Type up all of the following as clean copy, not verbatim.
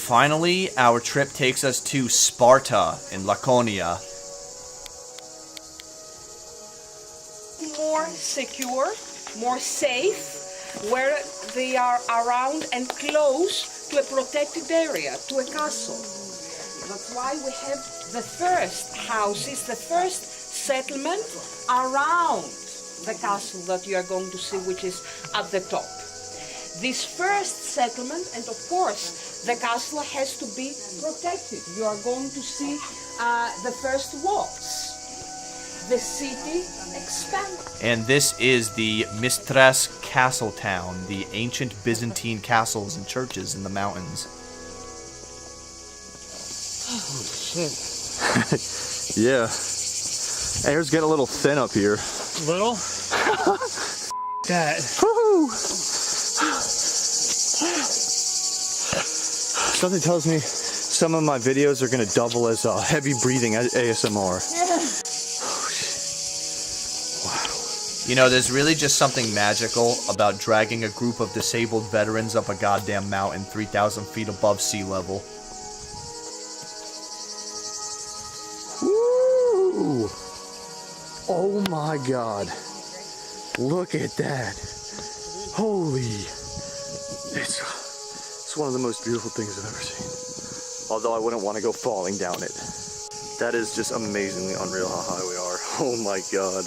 Finally, our trip takes us to Sparta in Laconia. More secure, more safe, where they are around and close to a protected area, to a castle. That's why we have the first houses, the first settlement around the castle that you are going to see, which is at the top. This first settlement, and of course, the castle has to be protected. You are going to see the first walls. The city expanded. And this is the Mystras Castle Town, the ancient Byzantine castles and churches in the mountains. Oh, shit. Yeah. Air's getting a little thin up here. Little? That. Woo! Something tells me some of my videos are gonna double as heavy breathing ASMR. Yeah. You know, there's really just something magical about dragging a group of disabled veterans up a goddamn mountain 3,000 feet above sea level. Woo! Oh my god. Look at that. Holy. It's one of the most beautiful things I've ever seen. Although I wouldn't want to go falling down it. That is just amazingly unreal how high we are. Oh my god.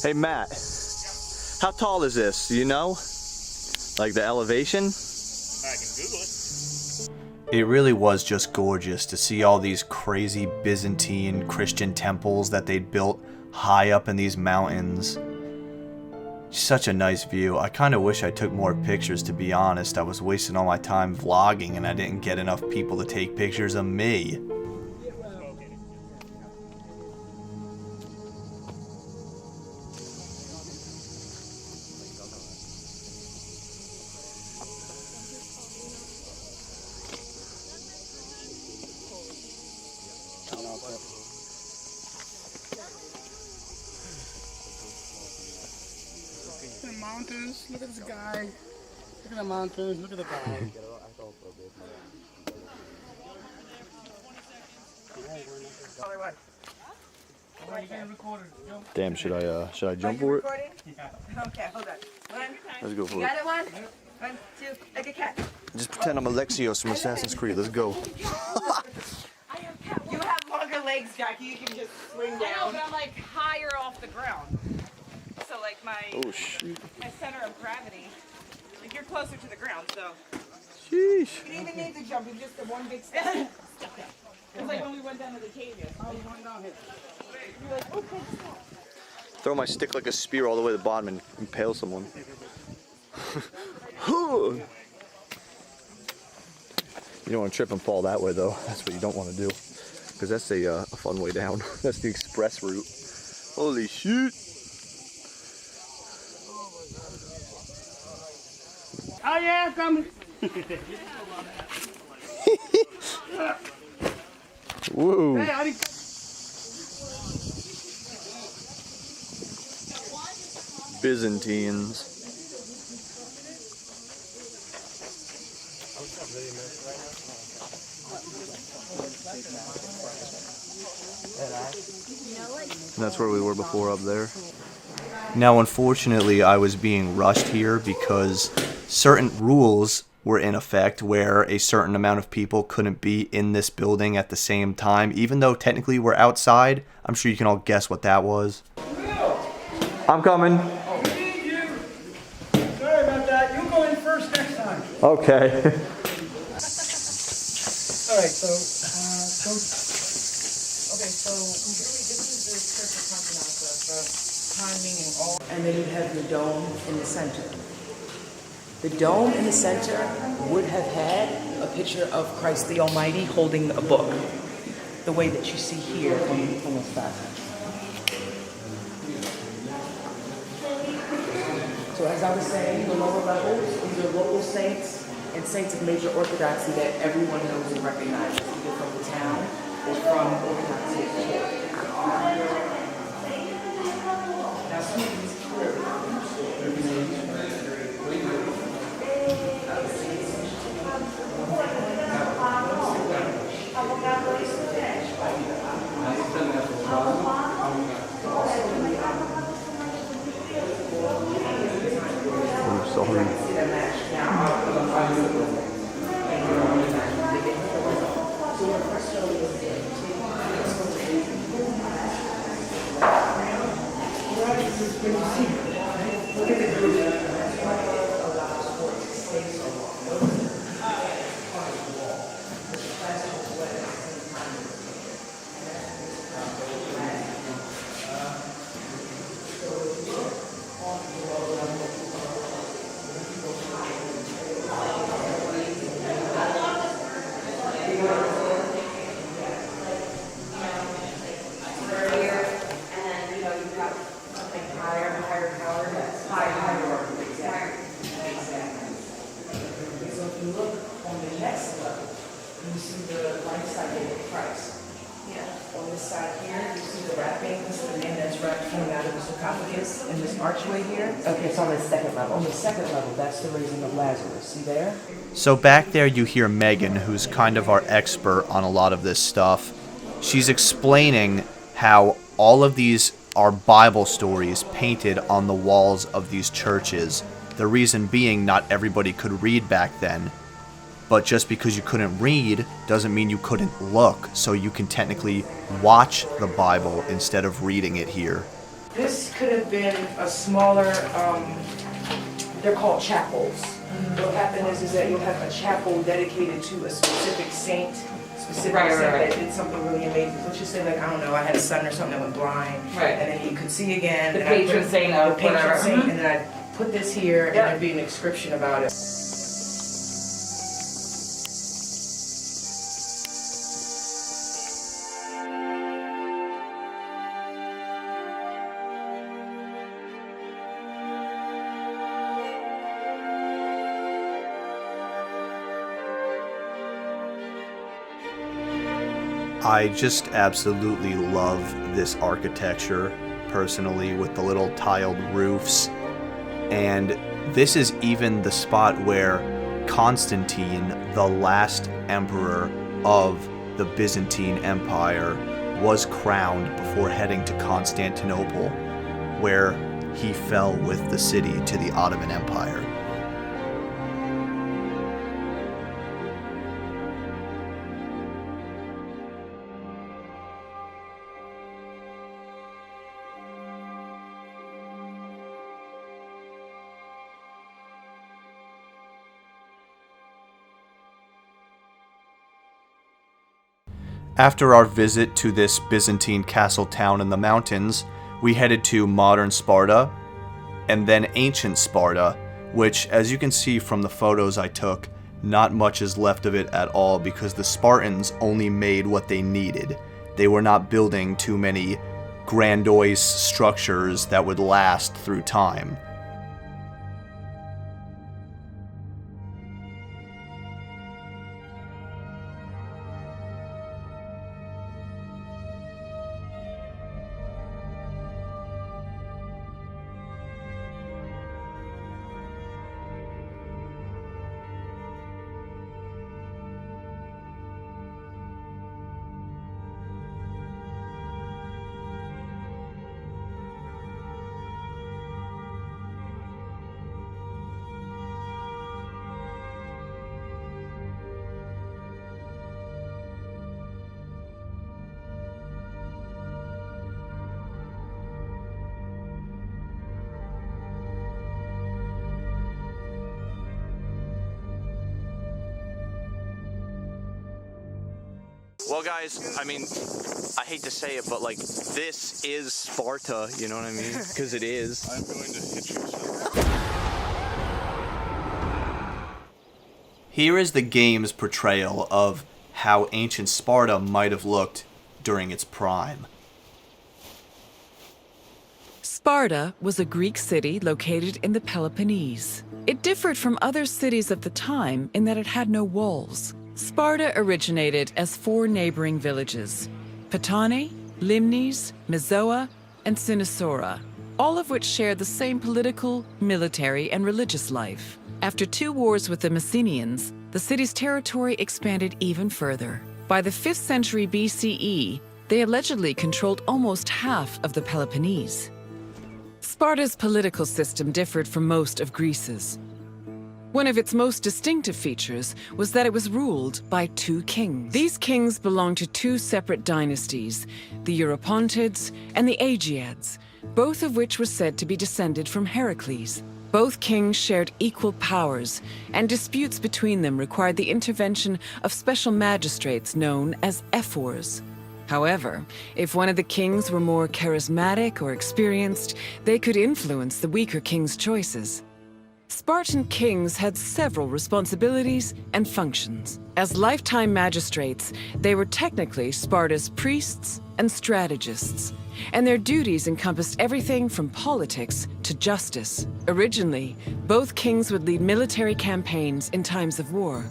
Hey Matt, how tall is this? Do you know? Like the elevation? I can Google it. It really was just gorgeous to see all these crazy Byzantine Christian temples that they'd built high up in these mountains. Such a nice view. I kind of wish I took more pictures, to be honest. I was wasting all my time vlogging and I didn't get enough people to take pictures of me. Look at the mountains, look at this guy. Look at the mountains, look at the guy. Damn, should I jump for it? Yeah. Okay, hold on. Let's go for You it. got it, one, two, like a cat. Just pretend I'm Alexios from Assassin's Creed. Let's go. You have longer legs, Jackie. You can just swing down. I know, but I'm like higher off the ground. So like Oh shoot. my center of gravity, like you're closer to the ground, so. Sheesh. You didn't even need to jump. You just the one big step. It's like when we went down to the cave. Oh, you went down here. You're like, okay, stop. Throw my stick like a spear all the way to the bottom and impale someone. You don't want to trip and fall that way though. That's what you don't want to do. Because that's a fun way down. That's the express route. Holy shit. Oh yeah, I'm coming. Whoa. Hey, honey. Byzantines. And that's where we were before up there. Now, unfortunately, I was being rushed here because certain rules were in effect where a certain amount of people couldn't be in this building at the same time, even though technically we're outside. I'm sure you can all guess what that was. I'm coming. Sorry about that. You go in first next time. Okay. All right, so go. Okay, so this is the Church of Continental, timing and all. And then you have the dome in the center. The dome in the center would have had a picture of Christ the Almighty holding a book, the way that you see here from the side. So as I was saying, the lower levels, these are local saints and saints of major orthodoxy that everyone knows and recognizes, either from the town or from Orthodoxy. Now, students, sorry. In this archway here. Okay, it's on the second level. On the second level, that's the raising of Lazarus. See there? So back there you hear Megan, who's kind of our expert on a lot of this stuff. She's explaining how all of these are Bible stories painted on the walls of these churches. The reason being not everybody could read back then. But just because you couldn't read doesn't mean you couldn't look. So you can technically watch the Bible instead of reading it here. This could have been a smaller, they're called chapels. What happened is that you'll have a chapel dedicated to a specific saint, saint that did something really amazing. Let's just say, like, I don't know, I had a son or something that went blind, and then he could see again. The patron saint of whatever. And then I put this here, and there'd be an inscription about it. I just absolutely love this architecture, personally, with the little tiled roofs. And this is even the spot where Constantine, the last emperor of the Byzantine Empire, was crowned before heading to Constantinople, where he fell with the city to the Ottoman Empire. After our visit to this Byzantine castle town in the mountains, we headed to modern Sparta, and then ancient Sparta, which, as you can see from the photos I took, not much is left of it at all because the Spartans only made what they needed. They were not building too many grandiose structures that would last through time. Well, guys, I mean, I hate to say it, but, like, this is Sparta, you know what I mean? Because it is. I'm going to hit you, sir. Here is the game's portrayal of how ancient Sparta might have looked during its prime. Sparta was a Greek city located in the Peloponnese. It differed from other cities of the time in that it had no walls. Sparta originated as 4 neighboring villages: Patane, Limnes, Mizoa, and Cynosura, all of which shared the same political, military, and religious life. After 2 wars with the Messenians, the city's territory expanded even further. By the 5th century BCE, they allegedly controlled almost half of the Peloponnese. Sparta's political system differed from most of Greece's. One of its most distinctive features was that it was ruled by 2 kings. These kings belonged to 2 separate dynasties, the Eurypontids and the Aegeads, both of which were said to be descended from Heracles. Both kings shared equal powers, and disputes between them required the intervention of special magistrates known as ephors. However, if one of the kings were more charismatic or experienced, they could influence the weaker king's choices. Spartan kings had several responsibilities and functions. As lifetime magistrates, they were technically Sparta's priests and strategists, and their duties encompassed everything from politics to justice. Originally, both kings would lead military campaigns in times of war.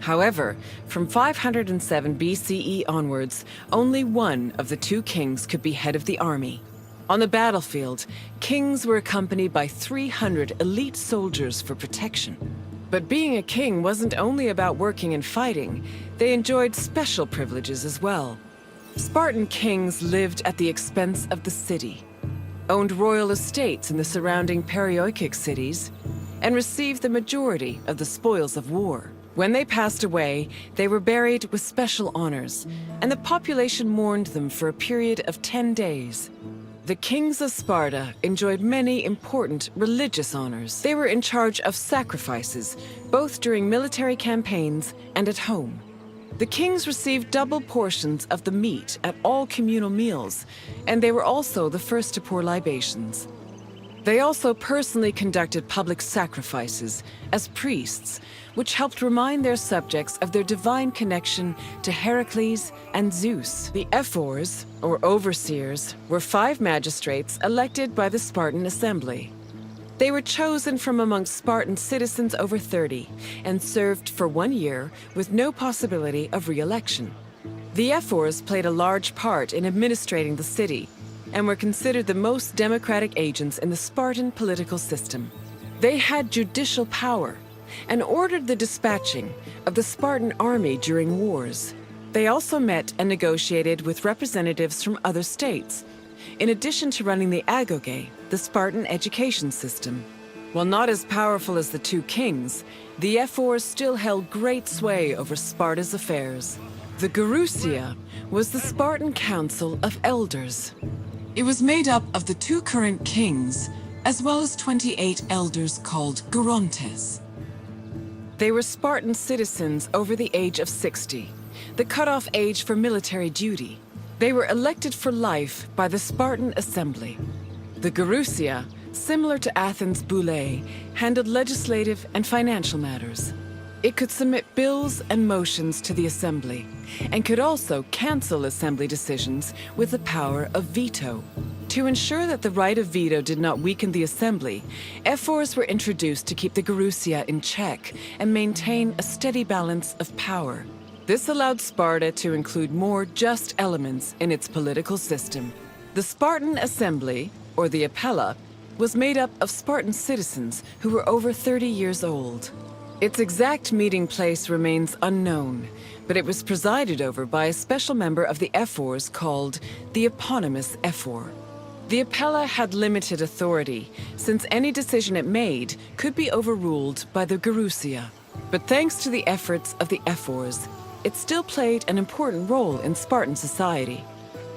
However, from 507 BCE onwards, only one of the 2 kings could be head of the army. On the battlefield, kings were accompanied by 300 elite soldiers for protection. But being a king wasn't only about working and fighting, they enjoyed special privileges as well. Spartan kings lived at the expense of the city, owned royal estates in the surrounding perioikic cities, and received the majority of the spoils of war. When they passed away, they were buried with special honors, and the population mourned them for a period of 10 days. The kings of Sparta enjoyed many important religious honors. They were in charge of sacrifices, both during military campaigns and at home. The kings received double portions of the meat at all communal meals, and they were also the first to pour libations. They also personally conducted public sacrifices as priests, which helped remind their subjects of their divine connection to Heracles and Zeus. The ephors, or overseers, were 5 magistrates elected by the Spartan assembly. They were chosen from amongst Spartan citizens over 30 and served for 1 year with no possibility of re-election. The ephors played a large part in administrating the city and were considered the most democratic agents in the Spartan political system. They had judicial power and ordered the dispatching of the Spartan army during wars. They also met and negotiated with representatives from other states, in addition to running the agoge, the Spartan education system. While not as powerful as the 2 kings, the ephors still held great sway over Sparta's affairs. The Gerousia was the Spartan Council of Elders. It was made up of the 2 current kings, as well as 28 elders called Gerontes. They were Spartan citizens over the age of 60, the cutoff age for military duty. They were elected for life by the Spartan assembly. The Gerousia, similar to Athens' boule, handled legislative and financial matters. It could submit bills and motions to the assembly, and could also cancel assembly decisions with the power of veto. To ensure that the right of veto did not weaken the assembly, ephors were introduced to keep the Gerousia in check and maintain a steady balance of power. This allowed Sparta to include more just elements in its political system. The Spartan assembly, or the Apella, was made up of Spartan citizens who were over 30 years old. Its exact meeting place remains unknown, but it was presided over by a special member of the ephors called the eponymous ephor. The Apella had limited authority, since any decision it made could be overruled by the Gerousia. But thanks to the efforts of the ephors, it still played an important role in Spartan society.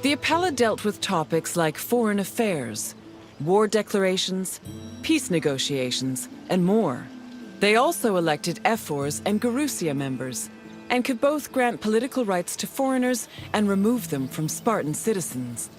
The Apella dealt with topics like foreign affairs, war declarations, peace negotiations, and more. They also elected ephors and Gerousia members, and could both grant political rights to foreigners and remove them from Spartan citizens.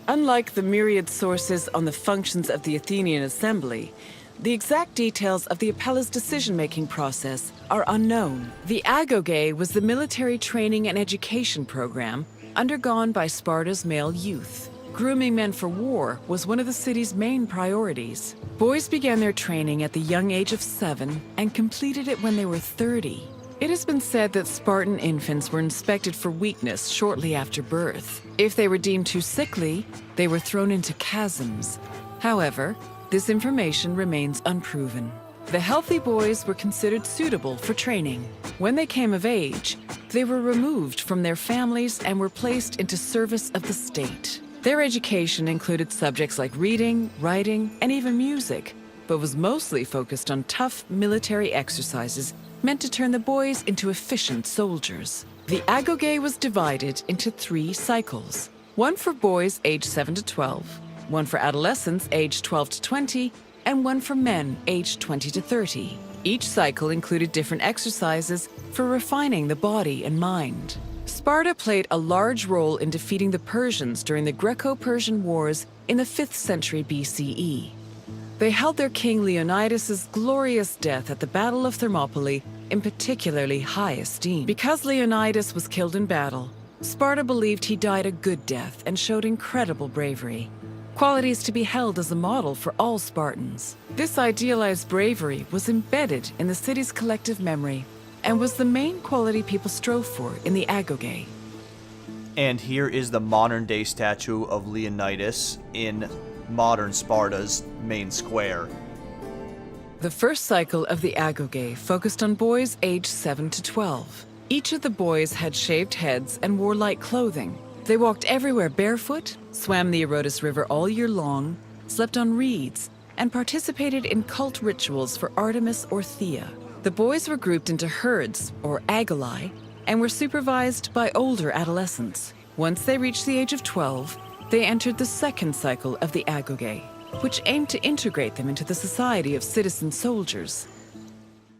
Unlike the myriad sources on the functions of the Athenian assembly, the exact details of the Apella's decision-making process are unknown. The agoge was the military training and education program undergone by Sparta's male youth. Grooming men for war was one of the city's main priorities. Boys began their training at the young age of 7 and completed it when they were 30. It has been said that Spartan infants were inspected for weakness shortly after birth. If they were deemed too sickly, they were thrown into chasms. However, this information remains unproven. The healthy boys were considered suitable for training. When they came of age, they were removed from their families and were placed into service of the state. Their education included subjects like reading, writing, and even music, but was mostly focused on tough military exercises meant to turn the boys into efficient soldiers. The agoge was divided into 3 cycles. One for boys aged 7 to 12, one for adolescents aged 12 to 20, and one for men aged 20 to 30. Each cycle included different exercises for refining the body and mind. Sparta played a large role in defeating the Persians during the Greco-Persian Wars in the 5th century BCE. They held their king Leonidas's glorious death at the Battle of Thermopylae in particularly high esteem. Because Leonidas was killed in battle, Sparta believed he died a good death and showed incredible bravery, qualities to be held as a model for all Spartans. This idealized bravery was embedded in the city's collective memory and was the main quality people strove for in the agoge. And here is the modern-day statue of Leonidas in modern Sparta's main square. The first cycle of the agoge focused on boys aged 7 to 12. Each of the boys had shaved heads and wore light clothing. They walked everywhere barefoot, swam the Eurotas River all year long, slept on reeds, and participated in cult rituals for Artemis or Thea. The boys were grouped into herds, or agoli, and were supervised by older adolescents. Once they reached the age of 12, they entered the second cycle of the agoge, which aimed to integrate them into the society of citizen soldiers.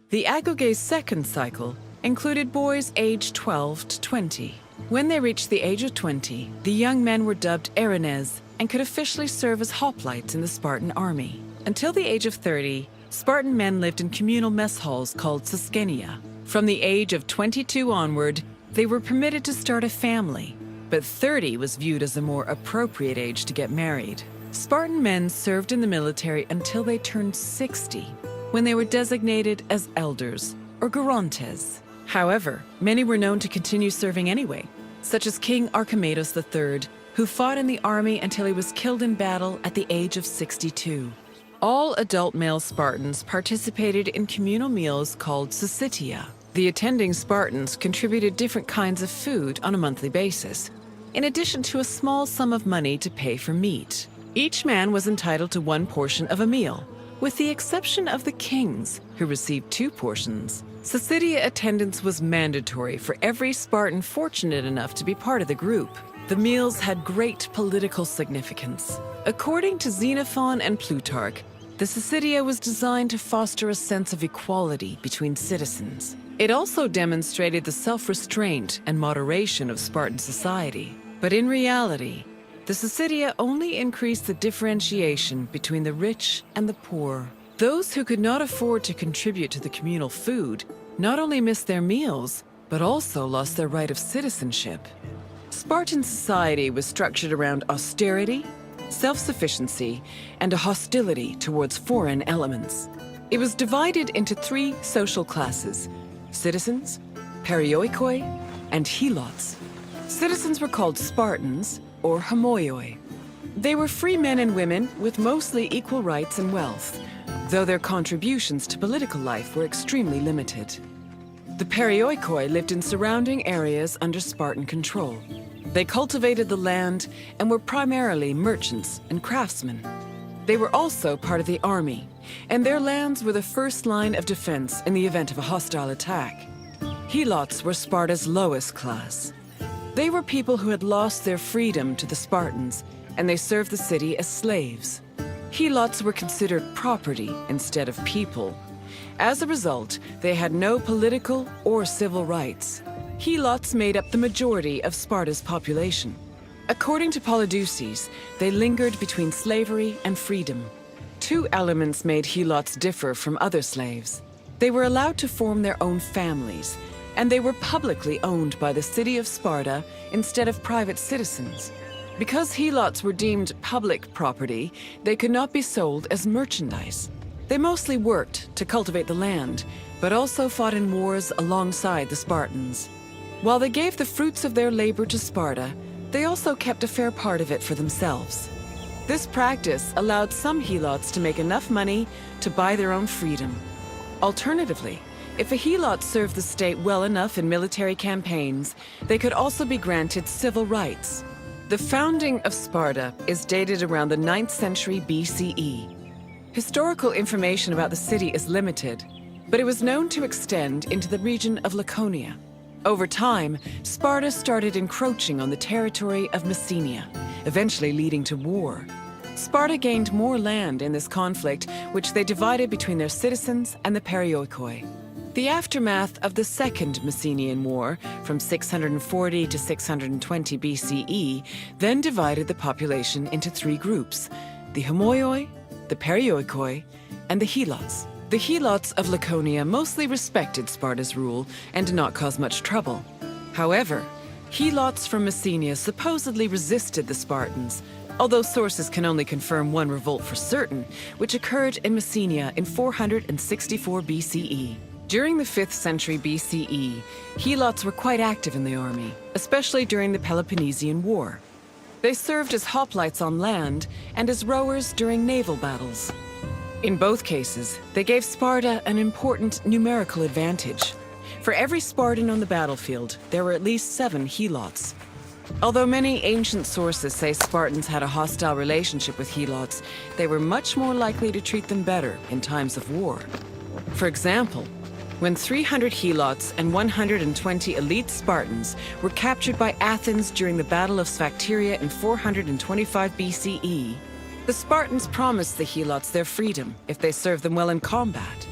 The agoge's second cycle included boys aged 12 to 20. When they reached the age of 20, the young men were dubbed Erinyes and could officially serve as hoplites in the Spartan army. Until the age of 30, Spartan men lived in communal mess halls called Sosgenia. From the age of 22 onward, they were permitted to start a family, but 30 was viewed as a more appropriate age to get married. Spartan men served in the military until they turned 60, when they were designated as elders, or gerontes. However, many were known to continue serving anyway, such as King Archimedes III, who fought in the army until he was killed in battle at the age of 62. All adult male Spartans participated in communal meals called syssitia. The attending Spartans contributed different kinds of food on a monthly basis, in addition to a small sum of money to pay for meat. Each man was entitled to 1 portion of a meal, with the exception of the kings, who received 2 portions. Syssitia attendance was mandatory for every Spartan fortunate enough to be part of the group. The meals had great political significance. According to Xenophon and Plutarch, the syssitia was designed to foster a sense of equality between citizens. It also demonstrated the self-restraint and moderation of Spartan society. But in reality, the syssitia only increased the differentiation between the rich and the poor. Those who could not afford to contribute to the communal food not only missed their meals, but also lost their right of citizenship. Spartan society was structured around austerity, self-sufficiency, and a hostility towards foreign elements. It was divided into 3 social classes: citizens, perioikoi, and helots. Citizens were called Spartans, or homoioi. They were free men and women with mostly equal rights and wealth, though their contributions to political life were extremely limited. The perioikoi lived in surrounding areas under Spartan control. They cultivated the land and were primarily merchants and craftsmen. They were also part of the army, and their lands were the first line of defense in the event of a hostile attack. Helots were Sparta's lowest class. They were people who had lost their freedom to the Spartans, and they served the city as slaves. Helots were considered property instead of people. As a result, they had no political or civil rights. Helots made up the majority of Sparta's population. According to Polydeuces, they lingered between slavery and freedom. 2 elements made Helots differ from other slaves. They were allowed to form their own families, and they were publicly owned by the city of Sparta instead of private citizens. Because Helots were deemed public property, they could not be sold as merchandise. They mostly worked to cultivate the land, but also fought in wars alongside the Spartans. While they gave the fruits of their labor to Sparta, they also kept a fair part of it for themselves. This practice allowed some Helots to make enough money to buy their own freedom. Alternatively, if a Helot served the state well enough in military campaigns, they could also be granted civil rights. The founding of Sparta is dated around the 9th century BCE. Historical information about the city is limited, but it was known to extend into the region of Laconia. Over time, Sparta started encroaching on the territory of Messenia, eventually leading to war. Sparta gained more land in this conflict, which they divided between their citizens and the Perioikoi. The aftermath of the Second Messenian War, from 640 to 620 BCE, then divided the population into three groups: the Homoioi, the Perioikoi, and the Helots. The Helots of Laconia mostly respected Sparta's rule and did not cause much trouble. However, Helots from Messenia supposedly resisted the Spartans, although sources can only confirm one revolt for certain, which occurred in Messenia in 464 BCE. During the 5th century BCE, Helots were quite active in the army, especially during the Peloponnesian War. They served as hoplites on land and as rowers during naval battles. In both cases, they gave Sparta an important numerical advantage. For every Spartan on the battlefield, there were at least 7 Helots. Although many ancient sources say Spartans had a hostile relationship with Helots, they were much more likely to treat them better in times of war. For example, when 300 Helots and 120 elite Spartans were captured by Athens during the Battle of Sphacteria in 425 BCE, the Spartans promised the Helots their freedom if they served them well in combat.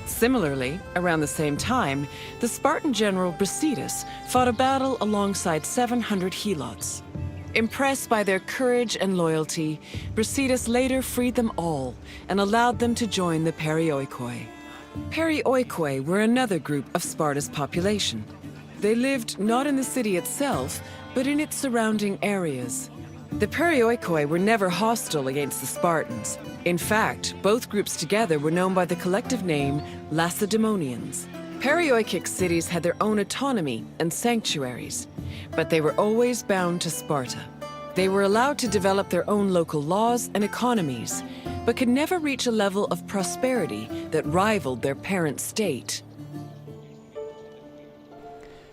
Similarly, around the same time, the Spartan general Brasidas fought a battle alongside 700 Helots. Impressed by their courage and loyalty, Brasidas later freed them all and allowed them to join the Perioikoi. Perioikoi were another group of Sparta's population. They lived not in the city itself, but in its surrounding areas. The Perioikoi were never hostile against the Spartans. In fact, both groups together were known by the collective name Lacedaemonians. Perioikic cities had their own autonomy and sanctuaries, but they were always bound to Sparta. They were allowed to develop their own local laws and economies, but could never reach a level of prosperity that rivaled their parent state.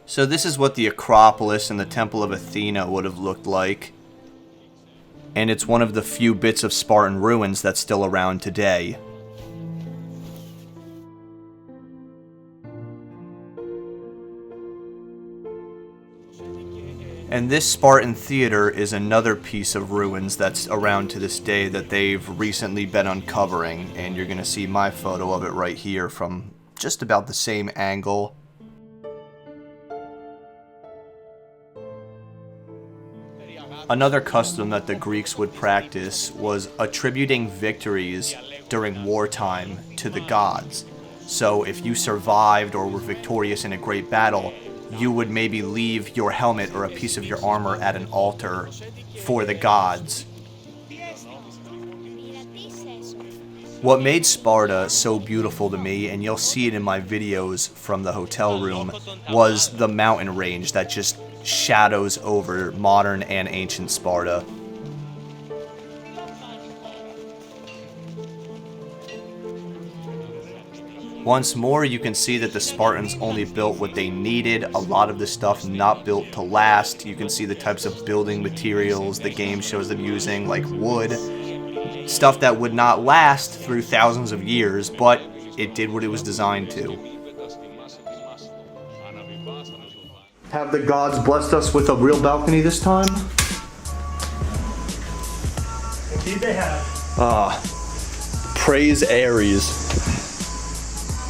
So this is what the Acropolis and the Temple of Athena would have looked like. And it's one of the few bits of Spartan ruins that's still around today. And this Spartan theater is another piece of ruins that's around to this day that they've recently been uncovering, and you're going to see my photo of it right here from just about the same angle. Another custom that the Greeks would practice was attributing victories during wartime to the gods. So if you survived or were victorious in a great battle, you would maybe leave your helmet or a piece of your armor at an altar for the gods. What made Sparta so beautiful to me, and you'll see it in my videos from the hotel room, was the mountain range that just shadows over modern and ancient Sparta. Once more, you can see that the Spartans only built what they needed. A lot of the stuff not built to last. You can see the types of building materials the game shows them using, like wood. Stuff that would not last through thousands of years, but it did what it was designed to. Have the gods blessed us with a real balcony this time? Indeed they have. Praise Ares.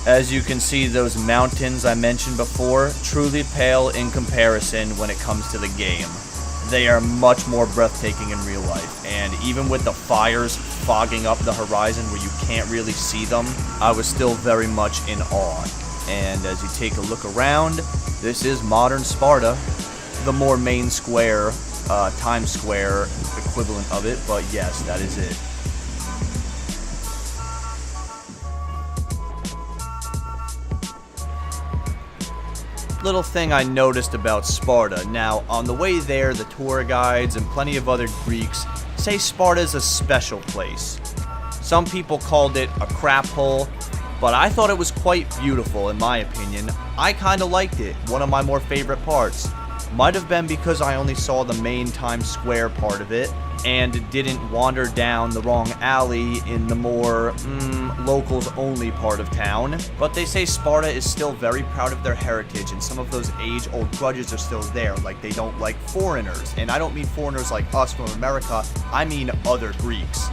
As you can see, those mountains I mentioned before truly pale in comparison when it comes to the game. They are much more breathtaking in real life, and even with the fires fogging up the horizon where you can't really see them, I was still very much in awe. And as you take a look around, this is modern Sparta, the more main square, Times Square equivalent of it, but yes, that is it. Little thing I noticed about Sparta. Now, on the way there, the tour guides and plenty of other Greeks say Sparta's a special place. Some people called it a crap hole, but I thought it was quite beautiful in my opinion. I kinda liked it, one of my more favorite parts. Might have been because I only saw the main Times Square part of it, and didn't wander down the wrong alley in the more, locals-only part of town. But they say Sparta is still very proud of their heritage, and some of those age-old grudges are still there, like they don't like foreigners. And I don't mean foreigners like us from America, I mean other Greeks.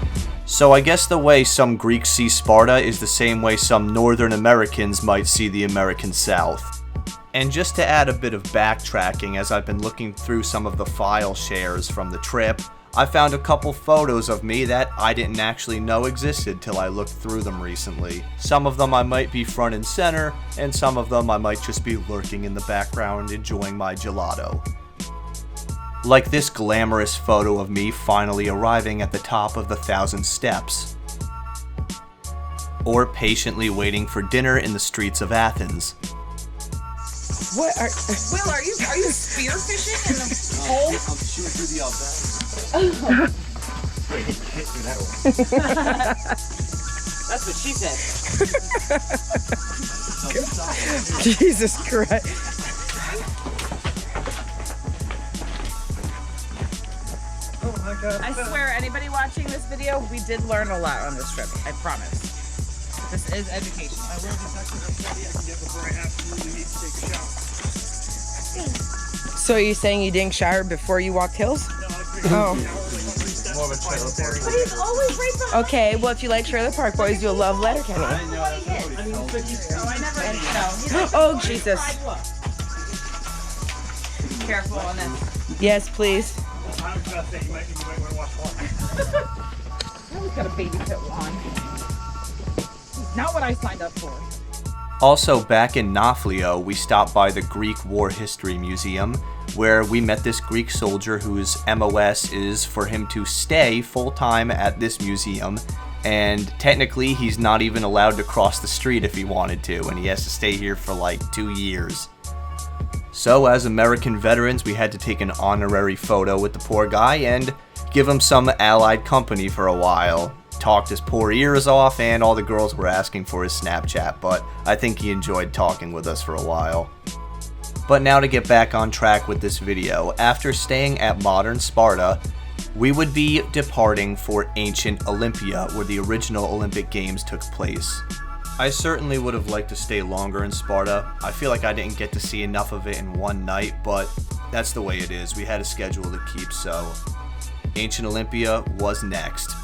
So I guess the way some Greeks see Sparta is the same way some Northern Americans might see the American South. And just to add a bit of backtracking, as I've been looking through some of the file shares from the trip, I found a couple photos of me that I didn't actually know existed till I looked through them recently. Some of them I might be front and center, and some of them I might just be lurking in the background enjoying my gelato. Like this glamorous photo of me finally arriving at the top of the 1,000 steps. Or patiently waiting for dinner in the streets of Athens. What are Will, are you spearfishing in the hole? I'm shooting through the That's what she said. Jesus Christ. I swear, anybody watching this video, we did learn a lot on this trip. I promise. This is educational. I wear this extra study I can get before I absolutely need to take a shower. So are you saying you didn't shower before you walked hills? Oh. More of a trailer park. But he's always right behind. Okay, well if you like Trailer Park Boys, you'll love Letterkenny. Oh, I never. No. Oh, Jesus. Careful on that. Yes, please. I was gonna say you might want to watch water. I always got a baby coat on. Not what I signed up for. Also, back in Nafplio, we stopped by the Greek War History Museum, where we met this Greek soldier whose MOS is for him to stay full-time at this museum, and technically he's not even allowed to cross the street if he wanted to, and he has to stay here for like 2 years. So, as American veterans, we had to take an honorary photo with the poor guy and give him some allied company for a while. Talked his poor ears off, and all the girls were asking for his Snapchat, but I think he enjoyed talking with us for a while. But now to get back on track with this video, after staying at modern Sparta, we would be departing for ancient Olympia, where the original Olympic Games took place. I certainly would have liked to stay longer in Sparta. I feel like I didn't get to see enough of it in one night, but that's the way it is. We had a schedule to keep, so ancient Olympia was next.